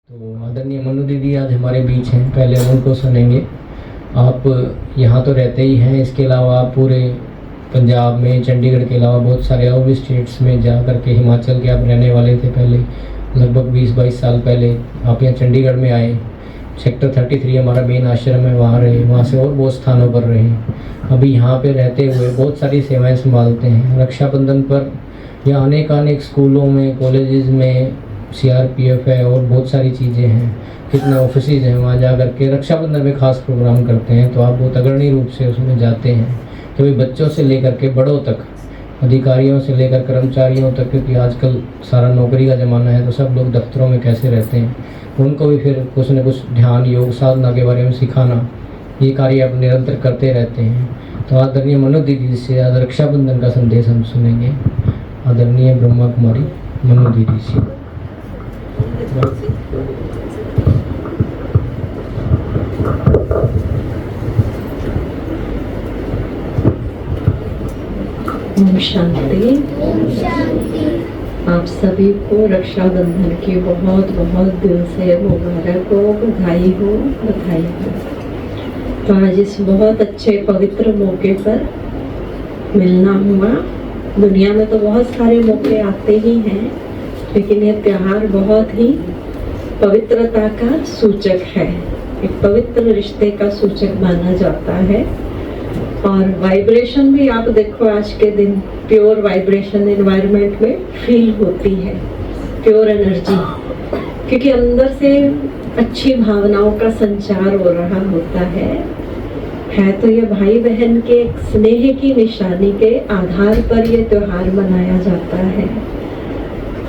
तो आदरणीय मनु दीदी आज हमारे बीच हैं, पहले उनको सुनेंगे। आप यहाँ तो रहते ही हैं, इसके अलावा आप पूरे पंजाब में, चंडीगढ़ के अलावा बहुत सारे और भी स्टेट्स में जा करके, हिमाचल के आप रहने वाले थे पहले, लगभग 20-22 साल पहले आप यहाँ चंडीगढ़ में आए। सेक्टर 33 हमारा मेन आश्रम है, वहाँ रहे, वहाँ से और बहुत स्थानों पर रहे। अभी यहाँ पे रहते हुए बहुत सारी सेवाएं संभालते हैं। रक्षाबंधन पर या अनेक स्कूलों में, कॉलेजेस में CRPF है और बहुत सारी चीज़ें हैं, कितने ऑफिसेज हैं, वहाँ जा कर के रक्षाबंधन में खास प्रोग्राम करते हैं। तो आप बहुत अग्रणी रूप से उसमें जाते हैं, तो बच्चों से लेकर के बड़ों तक, अधिकारियों से लेकर कर्मचारियों तक, क्योंकि आजकल सारा नौकरी का ज़माना है, तो सब लोग दफ्तरों में कैसे रहते हैं, उनको भी फिर कुछ न कुछ ध्यान, योग, साधना के बारे में सिखाना, ये कार्य आप निरंतर करते रहते हैं। तो आदरणीय मनु दीदी से आज रक्षाबंधन का संदेश हम सुनेंगे। आदरणीय ब्रह्मा कुमारी मनु दीदी से। ओम शांति। आप सभी को रक्षाबंधन की बहुत बहुत दिल से मुबारक हो, बधाई हो। तो आज इस बहुत अच्छे पवित्र मौके पर मिलना हुआ। दुनिया में तो बहुत सारे मौके आते ही हैं, लेकिन ये त्योहार बहुत ही पवित्रता का सूचक है, एक पवित्र रिश्ते का सूचक माना जाता है। और वाइब्रेशन भी आप देखो, आज के दिन प्योर वाइब्रेशन एनवायरनमेंट में फील होती है, प्योर एनर्जी, क्योंकि अंदर से अच्छी भावनाओं का संचार हो रहा होता है। तो ये भाई बहन के एक स्नेह की निशानी के आधार पर ये त्योहार मनाया जाता है।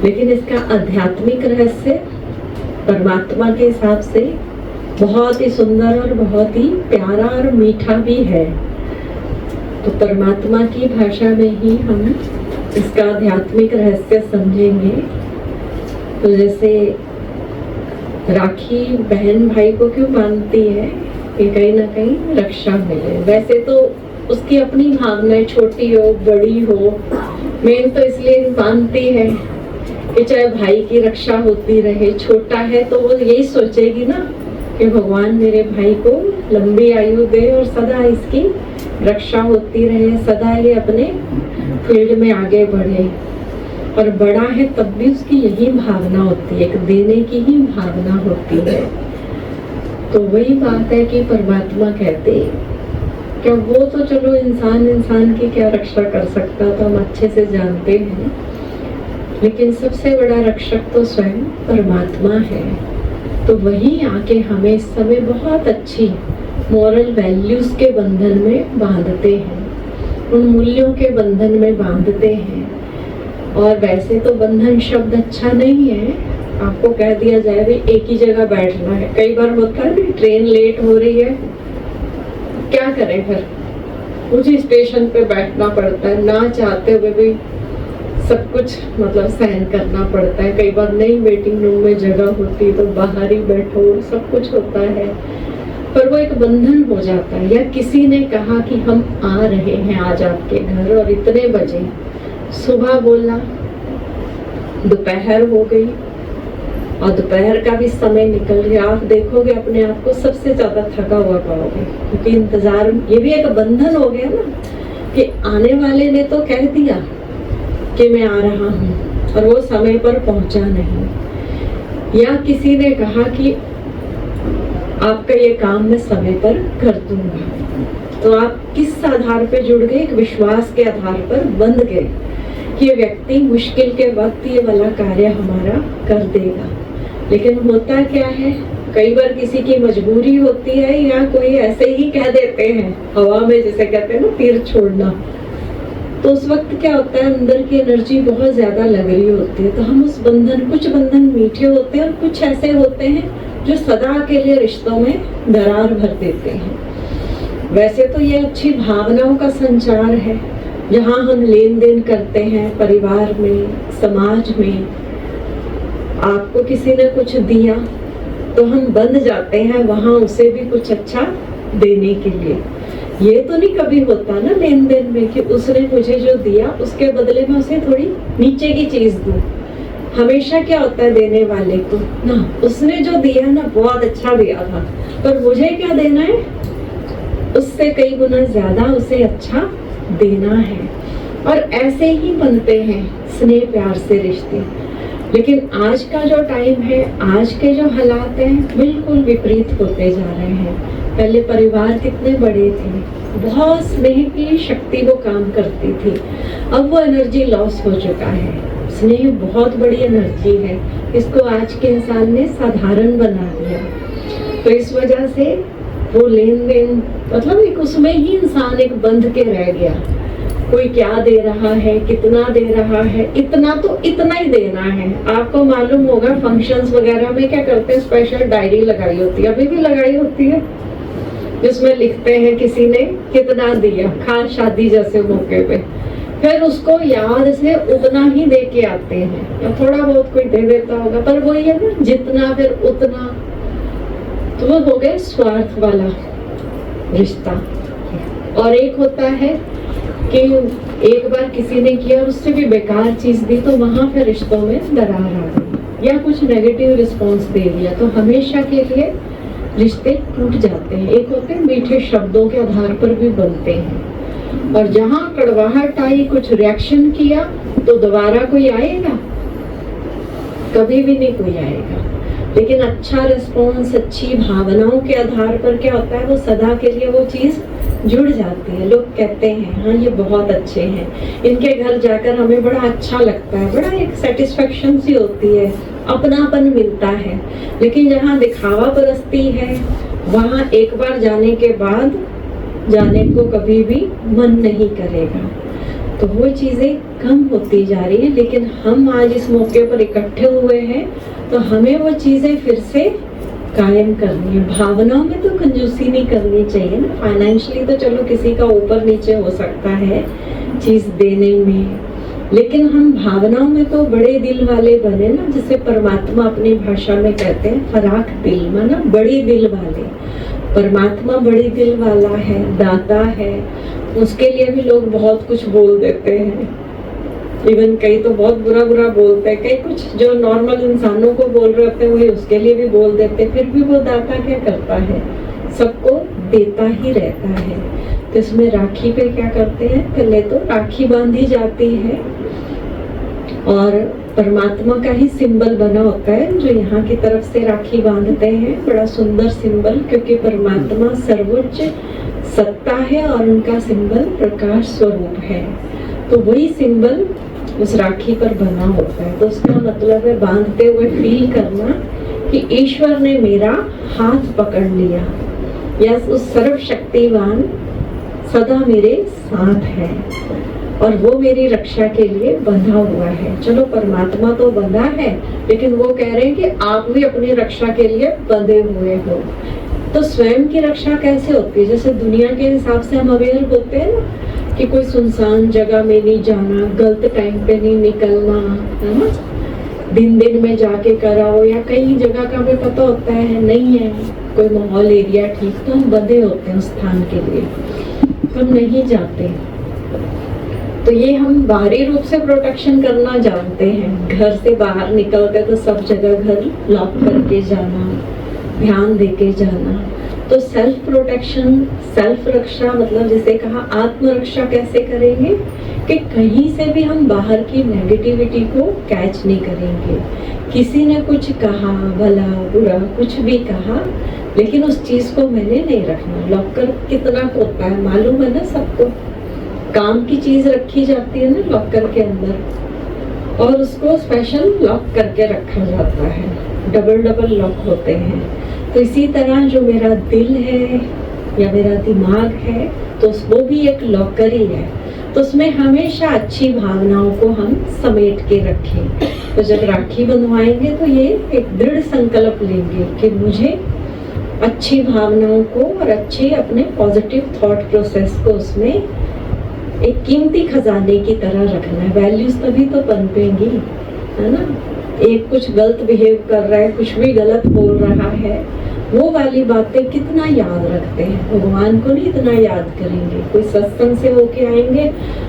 लेकिन इसका आध्यात्मिक रहस्य परमात्मा के हिसाब से बहुत ही सुंदर और बहुत ही प्यारा और मीठा भी है। तो परमात्मा की भाषा में ही हम इसका आध्यात्मिक रहस्य समझेंगे। तो जैसे राखी बहन भाई को क्यों बांधती है, कि कहीं ना कहीं रक्षा मिले। वैसे तो उसकी अपनी भावनाएं छोटी हो बड़ी हो, मेन तो इसलिए बांधती है कि चाहे भाई की रक्षा होती रहे। छोटा है तो वो यही सोचेगी ना कि भगवान मेरे भाई को लंबी आयु दे और सदा इसकी रक्षा होती रहे, सदा ये अपने फील्ड में आगे बढ़े। और बड़ा है तब भी उसकी यही भावना होती है, एक देने की ही भावना होती है। तो वही बात है कि परमात्मा कहते क्या वो तो चलो इंसान की क्या रक्षा कर सकता, तो हम अच्छे से जानते हैं, लेकिन सबसे बड़ा रक्षक तो स्वयं परमात्मा है। तो वही आके हमें इस समय बहुत अच्छी मॉरल वैल्यूज के बंधन में बांधते हैं, उन मूल्यों के बंधन में बांधते हैं। और वैसे तो बंधन शब्द अच्छा नहीं है, आपको कह दिया जाए भी एक ही जगह बैठना है। कई बार होता है भी ट्रेन लेट हो रही है, क्या करें, फिर उसी स्टेशन पे बैठना पड़ता है, ना चाहते हुए भी सब कुछ मतलब सहन करना पड़ता है। कई बार नहीं वेटिंग रूम में जगह होती तो बाहर ही बैठो, सब कुछ होता है, पर वो एक बंधन हो जाता है। या किसी ने कहा कि हम आ रहे हैं आज आपके घर और इतने बजे, सुबह बोला, दोपहर हो गई और दोपहर का भी समय निकल गया। आप देखोगे अपने आप को सबसे ज्यादा थका हुआ पाओगे, क्योंकि इंतजार, ये भी एक बंधन हो गया ना कि आने वाले ने तो कह दिया कि मैं आ रहा हूँ और वो समय पर पहुंचा नहीं। या किसी ने कहा कि आपका ये काम मैं समय पर कर दूंगा, तो आप किस आधार पे जुड़ गए, एक विश्वास के आधार पर बंध गए कि ये व्यक्ति मुश्किल के वक्त ये वाला कार्य हमारा कर देगा। लेकिन होता क्या है, कई बार किसी की मजबूरी होती है या कोई ऐसे ही कह देते हैं हवा में, जैसे कहते हैं ना तीर छोड़ना, तो उस वक्त क्या होता है, अंदर की एनर्जी बहुत ज्यादा लग रही होती है। तो हम उस बंधन, कुछ बंधन मीठे होते हैं और कुछ ऐसे होते हैं जो सदा के लिए रिश्तों में दरार भर देते हैं। वैसे तो ये अच्छी भावनाओं का संचार है, जहाँ हम लेन देन करते हैं परिवार में, समाज में। आपको किसी ने कुछ दिया तो हम बंध जाते हैं वहाँ उसे भी कुछ अच्छा देने के लिए। ये तो नहीं कभी होता ना लेन देन में कि उसने मुझे जो दिया उसके बदले में उसे थोड़ी नीचे की चीज दूं। हमेशा क्या होता है देने वाले को ना, उसने जो दिया ना बहुत अच्छा दिया था, पर मुझे क्या देना है, उससे कई गुना ज्यादा उसे अच्छा देना है। और ऐसे ही बनते हैं स्नेह प्यार से रिश्ते। लेकिन आज का जो टाइम है, आज के जो हालात हैं, बिल्कुल विपरीत होते जा रहे हैं। पहले परिवार कितने बड़े थे, बहुत स्नेह की शक्ति वो काम करती थी, अब वो एनर्जी लॉस हो चुका है। स्नेह बहुत बड़ी एनर्जी है, इसको आज के इंसान ने साधारण बना दिया। तो इस वजह से वो लेन देन, मतलब एक उसमें ही इंसान एक बंध के रह गया। कोई क्या दे रहा है, कितना दे रहा है, इतना तो इतना ही देना है। आपको मालूम होगा फंक्शंस वगैरह में क्या करते हैं, स्पेशल डायरी लगाई होती है, अभी भी लगाई होती है, जिसमें लिखते हैं किसी ने कितना दिया, खास शादी जैसे मौके पे। फिर उसको याद से उतना ही दे के आते हैं, या थोड़ा बहुत कोई दे देता होगा, पर वही है ना, जितना फिर उतना। तो वो हो गया स्वार्थ वाला रिश्ता। और एक होता है कि एक बार किसी ने किया और उससे भी बेकार चीज दी, तो वहां फिर रिश्तों में दरार आ गई या कुछ नेगेटिव रिस्पॉन्स दे दिया, तो हमेशा के लिए रिश्ते टूट जाते हैं। एक होते हैं मीठे शब्दों के आधार पर भी बनते हैं, और जहां कड़वाहट आई, कुछ रिएक्शन किया, तो दोबारा कोई आएगा? कभी भी नहीं कोई आएगा। लेकिन अच्छा रिस्पॉन्स, अच्छी भावनाओं के आधार पर क्या होता है, वो सदा के लिए वो चीज जुड़ जाती है। लोग कहते हैं हाँ ये बहुत अच्छे हैं, इनके घर जाकर हमें बड़ा अच्छा लगता है, बड़ा एक सेटिस्फेक्शन सी होती है, अपनापन मिलता है। लेकिन जहाँ दिखावा परस्ती है, वहाँ एक बार जाने के बाद जाने को कभी भी मन नहीं करेगा। तो वो चीजें कम होती जा रही है। लेकिन हम आज इस मौके पर इकट्ठे हुए हैं, तो हमें वो चीजें फिर से कायम करनी है। भावनाओं में तो कंजूसी नहीं करनी चाहिए ना। फाइनेंशियली तो चलो किसी का ऊपर नीचे हो सकता है चीज देने में, लेकिन हम भावनाओं में तो बड़े दिल वाले बने ना, जिसे परमात्मा अपनी भाषा में कहते हैं फराख दिल, माना बड़ी दिल वाले। परमात्मा बड़ी दिल वाला है, दाता है, उसके लिए भी लोग बहुत कुछ बोल देते हैं। इवन कई तो बहुत बुरा बुरा बोलते हैं, कई कुछ जो नॉर्मल इंसानों को बोल रहे होते हैं वही उसके लिए भी बोल देते हैं। फिर भी वो दाता क्या करता है, सबको देता ही रहता है। तो इसमें राखी पे क्या करते हैं, पहले तो राखी बांधी जाती है, और परमात्मा का ही सिंबल बना होता है जो यहाँ की तरफ से राखी बांधते हैं। बड़ा सुंदर सिंबल, क्योंकि परमात्मा सर्वोच्च सत्ता है और उनका सिंबल प्रकाश स्वरूप है। तो वही सिंबल उस राखी पर बना होता है। तो उसका मतलब है बांधते हुए फील करना कि ईश्वर ने मेरा हाथ पकड़ लिया, या उस सर्वशक्तिवान सदा मेरे साथ है और वो मेरी रक्षा के लिए बंधा हुआ है। चलो परमात्मा तो बंधा है, लेकिन वो कह रहे हैं कि आप भी अपनी रक्षा के लिए बंधे हुए हो। तो स्वयं की रक्षा कैसे होती है? जैसे दुनिया के हिसाब से हम अवेयर होते हैं ना, कि कोई सुनसान जगह में नहीं जाना, गलत टाइम पे नहीं निकलना, है ना, दिन दिन में जाके कराओ, या कई जगह का हमें पता होता है नहीं है कोई माहौल एरिया ठीक, तो हम बंधे होते हैं उस स्थान के लिए, हम नहीं जाते। तो ये हम बाहरी रूप से प्रोटेक्शन करना जानते हैं। घर से बाहर निकलते तो सब जगह घर लॉक करके जाना, ध्यान देके जाना। तो सेल्फ प्रोटेक्शन, सेल्फ रक्षा, मतलब जिसे कहा आत्मरक्षा कैसे करेंगे, कि कहीं से भी हम बाहर की नेगेटिविटी को कैच नहीं करेंगे। किसी ने कुछ कहा, भला बुरा कुछ भी कहा, लेकिन उस चीज को मैंने नहीं रखना। लॉकर कितना होता है मालूम है ना सबको, काम की चीज रखी जाती है ना लॉकर के अंदर, और उसको स्पेशल लॉक करके रखा जाता है, डबल डबल लॉक होते हैं। तो इसी तरह जो मेरा दिल है या मेरा दिमाग है, तो वो भी एक लॉकर ही है। तो उसमें हमेशा अच्छी भावनाओं को हम समेट के रखें। तो जब राखी बंधवाएंगे तो ये एक दृढ़ संकल्प लेंगे कि मुझे अच्छी भावनाओं को और अच्छे अपने पॉजिटिव थॉट प्रोसेस को उसमें एक कीमती खजाने की तरह रखना है। वैल्यूज तभी तो पनपेंगी, है ना। एक कुछ गलत बिहेव कर रहा है, कुछ भी गलत बोल रहा है, वो वाली बातें कितना याद रखते हैं, भगवान को नहीं इतना याद करेंगे। कोई सत्संग से होके आएंगे,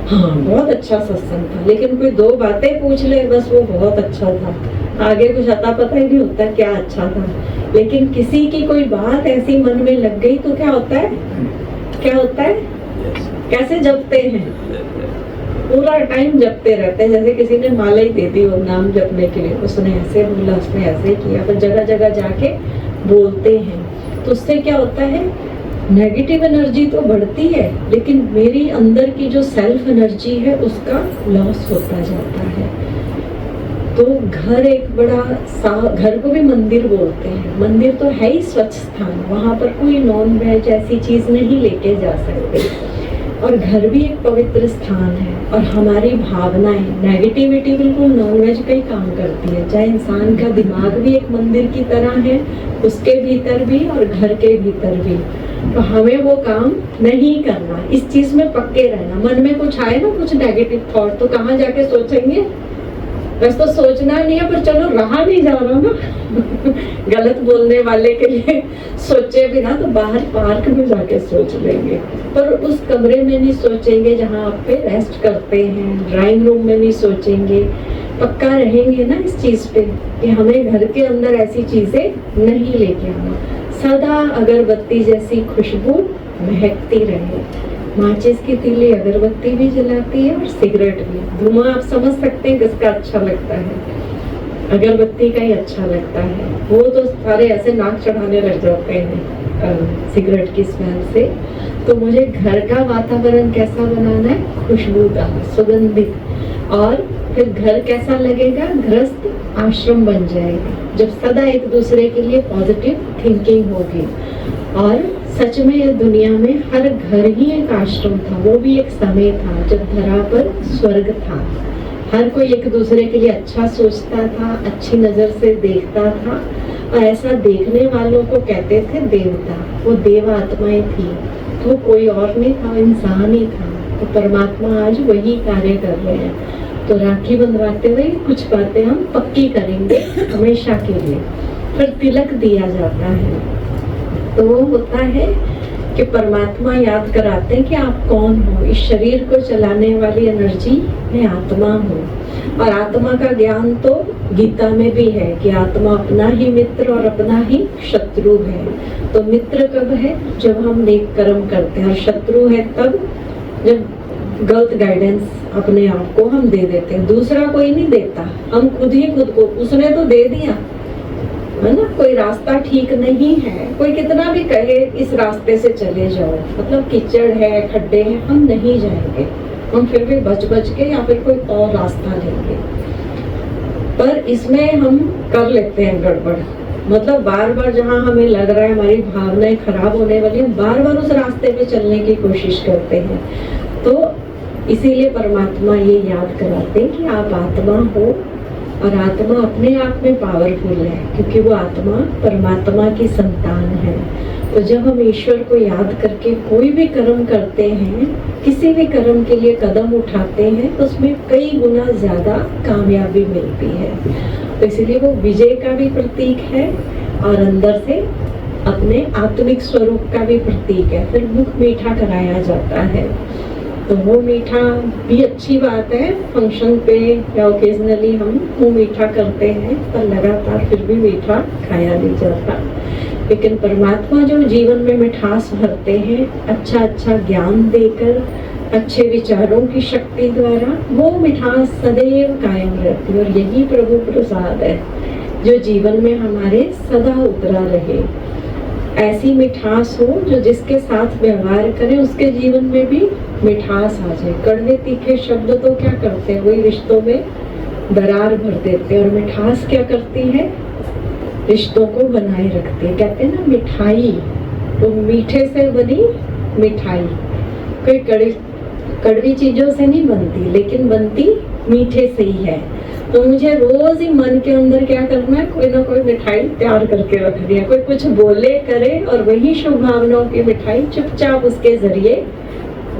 हाँ बहुत अच्छा सत्संग था, लेकिन कोई 2 बातें पूछ ले बस वो बहुत अच्छा था, आगे कुछ अता पता ही नहीं होता क्या अच्छा था। लेकिन किसी की कोई बात ऐसी मन में लग गई तो क्या होता है, क्या होता है, कैसे जपते हैं, पूरा टाइम जपते रहते हैं। जैसे किसी ने माला ही दे दी वो नाम जपने के लिए, उसने ऐसे बोला, उसने ऐसे किया, फिर जगह जगह जाके बोलते हैं। तो उससे क्या होता है, नेगेटिव एनर्जी तो बढ़ती है, लेकिन मेरी अंदर की जो सेल्फ एनर्जी है उसका लॉस होता जाता है। तो घर एक बड़ा घर को भी मंदिर बोलते हैं। मंदिर तो है ही स्वच्छ स्थान, वहाँ पर कोई नॉन वेज ऐसी चीज नहीं लेके जा सकते। और घर भी एक पवित्र स्थान है। और हमारी भावनाएं, नेगेटिविटी बिल्कुल नॉन वेज का ही काम करती है। चाहे इंसान का दिमाग भी एक मंदिर की तरह है, उसके भीतर भी और घर के भीतर भी। तो हमें वो काम नहीं करना, इस चीज में पक्के रहना। मन में कुछ आए ना, कुछ नेगेटिव थॉट, तो कहाँ जाके सोचेंगे, वैसे तो सोचना नहीं है, पर चलो रहा नहीं जा रहा ना गलत बोलने वाले के लिए सोचे बिना तो बाहर पार्क में जाके सोच लेंगे, पर उस कमरे में नहीं सोचेंगे जहाँ आप पे रेस्ट करते हैं, ड्राइंग रूम में नहीं सोचेंगे। पक्का रहेंगे ना इस चीज पे कि हमें घर के अंदर ऐसी चीजें नहीं लेके आना। सदा अगरबत्ती जैसी खुशबू महकती रहे। माचिस की तीली अगरबत्ती भी जलाती है और सिगरेट भी। धुआं आप समझ सकते हैं किसका अच्छा लगता है, अगरबत्ती का ही अच्छा लगता है। वो तो सारे ऐसे नाक चढ़ाने लग जाते हैं सिगरेट की स्मेल से। तो मुझे घर का वातावरण कैसा बनाना है, खुशबूदार, सुगंधित। और फिर घर कैसा लगेगा, गृहस्थ आश्रम बन जाएगा जब सदा एक दूसरे के लिए पॉजिटिव थिंकिंग होगी। और सच में इस दुनिया में हर घर ही एक आश्रम था। वो भी एक समय था जब धरा पर स्वर्ग था। हर कोई एक दूसरे के लिए अच्छा सोचता था, अच्छी नजर से देखता था। और ऐसा देखने वालों को कहते थे देवता। वो देव आत्माएं थी, तो कोई और नहीं था, इंसान ही था। तो परमात्मा आज वही कार्य कर रहे हैं। तो राखी बंधवाते हुए कुछ बातें हम पक्की करेंगे हमेशा के लिए। फिर तिलक दिया जाता है, तो वो होता है कि परमात्मा याद कराते हैं कि आप कौन हो। इस शरीर को चलाने वाली एनर्जी मैं आत्मा हूँ। और आत्मा का ज्ञान तो गीता में भी है कि आत्मा अपना ही मित्र और अपना ही शत्रु है। तो मित्र कब है, जब हम नेक कर्म करते हैं, और शत्रु है तब जब गलत गाइडेंस अपने आप को हम दे देते हैं। दूसरा कोई नहीं देता, हम खुद ही खुद को, उसने तो दे दिया है ना। कोई रास्ता ठीक नहीं है, कोई कितना भी कहे इस रास्ते से चले जाओ, मतलब कीचड़ है, खड्डे हैं, हम नहीं जाएंगे, हम फिर भी बच के या फिर कोई और रास्ता लेंगे। पर इसमें हम कर लेते हैं गड़बड़, मतलब बार बार जहाँ हमें लग रहा है हमारी भावनाएं खराब होने वाली है, बार बार उस रास्ते पे चलने की कोशिश करते हैं। तो इसीलिए परमात्मा ये याद कराते हैं कि आप आत्मा हो। और आत्मा अपने आप में पावरफुल है, क्योंकि वो आत्मा परमात्मा की संतान है। तो जब हम ईश्वर को याद करके कोई भी कर्म करते हैं, किसी भी कर्म के लिए कदम उठाते हैं, तो उसमें कई गुना ज्यादा कामयाबी मिलती है। तो इसलिए वो विजय का भी प्रतीक है और अंदर से अपने आत्मिक स्वरूप का भी प्रतीक है। फिर मुख मीठा कराया जाता है, तो वो मीठा भी अच्छी बात है। फंक्शन पे या ओकेजनली हम मुँह मीठा करते हैं, पर लगातार फिर भी मीठा खाया नहीं जाता। लेकिन परमात्मा जो जीवन में मिठास भरते हैं, अच्छा अच्छा ज्ञान देकर, अच्छे विचारों की शक्ति द्वारा, वो मिठास सदैव कायम रहती है। और यही प्रभु प्रसाद है जो जीवन में हमारे सदा उतरा रहे। ऐसी मिठास हो जो जिसके साथ व्यवहार करें उसके जीवन में भी मिठास आ जाए। कड़वे तीखे शब्द तो क्या करते हैं, वही रिश्तों में दरार भर देते हैं। और मिठास क्या करती है, रिश्तों को बनाए रखती है। कहते हैं ना मिठाई, तो मीठे से बनी मिठाई। कोई कड़वी चीजों से नहीं बनती, लेकिन बनती मीठे से ही है। तो मुझे रोज ही मन के अंदर क्या करना है, कोई ना कोई मिठाई तैयार करके रखनी है। कोई कुछ बोले करे और वही शुभ भावनाओं की मिठाई चुपचाप उसके जरिए,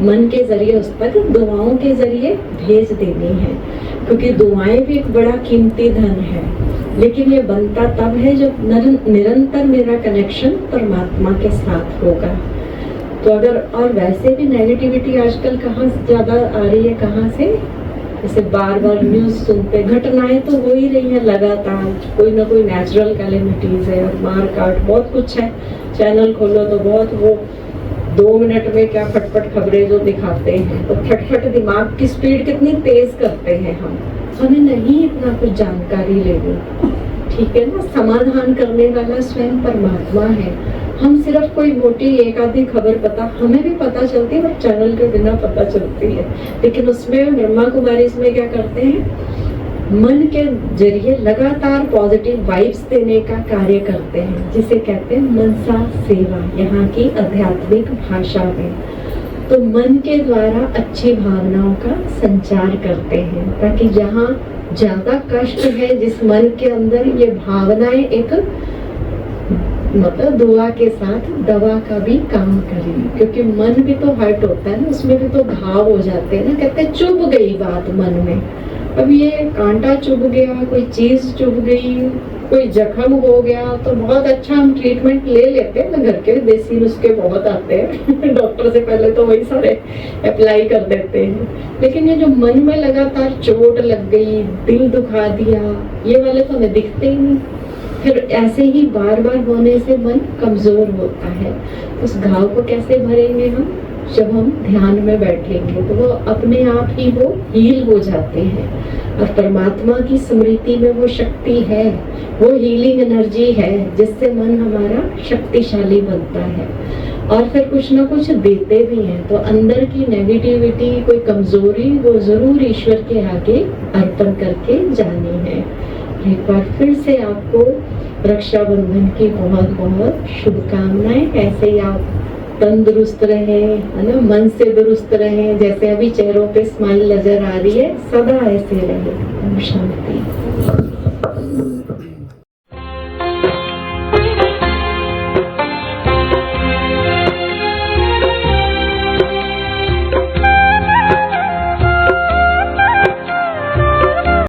मन के जरिए उस तक दुआओं के जरिए भेज देनी है। क्योंकि दुआएं भी एक बड़ा कीमती धन है। लेकिन ये बनता तब है जब निरंतर मेरा कनेक्शन परमात्मा के साथ होगा। तो अगर, और वैसे भी नेगेटिविटी आजकल कहाँ ज़्यादा आ रही है, कहाँ से, जैसे बार बार न्यूज़ सुनते, घटनाएं तो हो ही रही हैं लगातार, कोई ना कोई नेचुरल कैलेमिटीज़ है और मार काट बहुत कुछ है। चैनल खोलो तो बहुत, वो 2 मिनट में क्या फटफट खबरें जो दिखाते हैं, तो फटफट दिमाग की स्पीड कितनी तेज करते हैं हम, हमें नहीं इतना कुछ जानकारी लेनी, ठीक है ना। समाधान करने वाला स्वयं परमात्मा है। हम सिर्फ कोई मोटी एक आधी खबर पता, हमें भी पता चलती है पर चैनल के बिना पता चलती है। लेकिन उसमें ब्रह्मा कुमारी इसमें क्या करते हैं, मन के जरिए लगातार पॉजिटिव वाइब्स देने का कार्य करते हैं, जिसे कहते हैं मनसा सेवा, यहाँ की आध्यात्मिक भाषा में। तो मन के द्वारा अच्छी भावनाओं का संचार करते हैं, ताकि जहाँ ज्यादा कष्ट है, जिस मन के अंदर, ये भावनाएं एक मतलब दुआ के साथ दवा का भी काम करें, क्योंकि मन भी तो हर्ट होता है ना, उसमें भी तो घाव हो जाते हैं ना। कहते हैं चुभ गई बात मन में, अब ये कांटा चुभ गया, कोई चीज चुभ गई, कोई जख्म हो गया, तो बहुत अच्छा हम ट्रीटमेंट ले लेते हैं ना, घर के देसी नुस्खे बहुत आते हैं डॉक्टर से पहले तो वही सारे अप्लाई कर देते हैं। लेकिन ये जो मन में लगातार चोट लग गई, दिल दुखा दिया, ये वाले तो हमें दिखते ही नहीं। फिर ऐसे ही बार बार होने से मन कमजोर होता है। उस घाव को कैसे भरेंगे हम, जब हम ध्यान में बैठेंगे तो वो अपने आप ही वो हील हो जाते हैं। और परमात्मा की स्मृति में वो शक्ति है, वो हीलिंग एनर्जी है, जिससे मन हमारा शक्तिशाली बनता है। और फिर कुछ ना कुछ देते भी हैं, तो अंदर की नेगेटिविटी, कोई कमजोरी, वो जरूर ईश्वर के आगे अर्पण करके जानी है। एक बार फिर से आपको रक्षाबंधन की बहुत बहुत शुभकामनाएं। ऐसे ही आप तंदुरुस्त रहें, है ना, मन से दुरुस्त रहें, जैसे अभी चेहरों पे स्माइल नजर आ रही है, सदा ऐसे रहे। शांति।